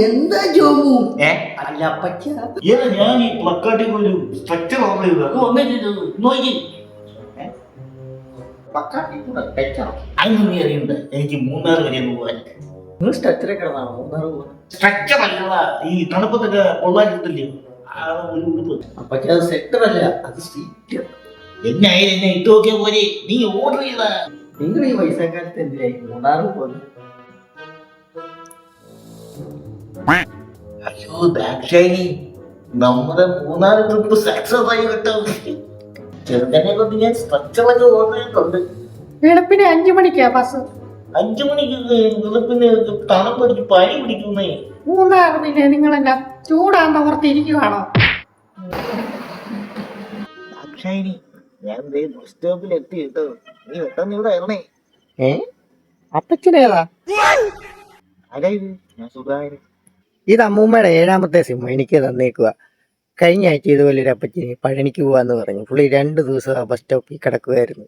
എന്താ ജോബു ഏ അല്ല അപ്പച്ച ഏതാ ഞാൻ ഈ പ്ലക്കാട്ടിൽ ഒരു സ്ട്രക്ചർ ഓർഡർ ചെയ്തത് അത് ഒന്നേ ചെയ്തത് നോക്കി അതൊന്നും നീ അറിയണ്ട. എനിക്ക് മൂന്നാർ വരെ ഒന്ന് പോകാൻ. നിങ്ങൾ സ്ട്രക്ചറെ കിടന്നാണോ മൂന്നാറ് പോകുന്നത്? സ്ട്രക്ചർ അല്ലടാ, ഈ തണുപ്പത്തൊക്കെ കൊള്ളാനിട്ടില്ലേ ആ ഒരു ഉടുപ്പ്. അപ്പച്ച അത് സെക്ടർ അല്ല, അത് സ്ട്രീറ്റ്. എന്നെ ഇട്ട് നോക്കിയാ പോലെ നീ ഓർഡർ ചെയ്താ. നിങ്ങൾ ഈ വയസ്സാക്കാലത്ത് എന്തിനായി മൂന്നാറ് പോകുന്നത്? അയ്യോ ദാക്ഷായണി, നമ്മുടെ മൂന്നാർ ട്രിപ്പ് സക്സസ് ആയി കേട്ടോ. ചെറുക്കനെ കൊണ്ട് ഞാൻ സ്ട്രക്ചറൊക്കെ ഓർഡർ ചെയ്തിട്ടുണ്ട്. വെളുപ്പിന് 5 മണിക്കാ ബസ്. 5 മണിക്ക് വെളുപ്പിന് തണുപ്പടിച്ച് പനി പിടിക്കുന്നേ. മൂന്നാറിലെ നിങ്ങളെല്ലാം ചൂടാന്ന് ഓർത്തിരിക്കുവാണോ? ദാക്ഷായണി, ഞാൻ ബസ് സ്റ്റോപ്പിൽ എത്തി കേട്ടോ. നീ പെട്ടെന്ന് ഇവിടെ ഇറങ്ങേ. അപ്പച്ചനേതാ? ആരായത്? ഞാൻ സുഖായിരുന്നു. ഇത് അമ്മൂമ്മയുടെ 7ാമത്തെ സിം എനിക്ക് തന്നേക്കുക. കഴിഞ്ഞ ആഴ്ച ഇതുപോലെ ഒരു അപ്പച്ചന് പഴനിക്ക് പോവാന്ന് പറഞ്ഞു. പുള്ളി 2 ദിവസം ആ ബസ് സ്റ്റോപ്പിൽ കിടക്കുമായിരുന്നു.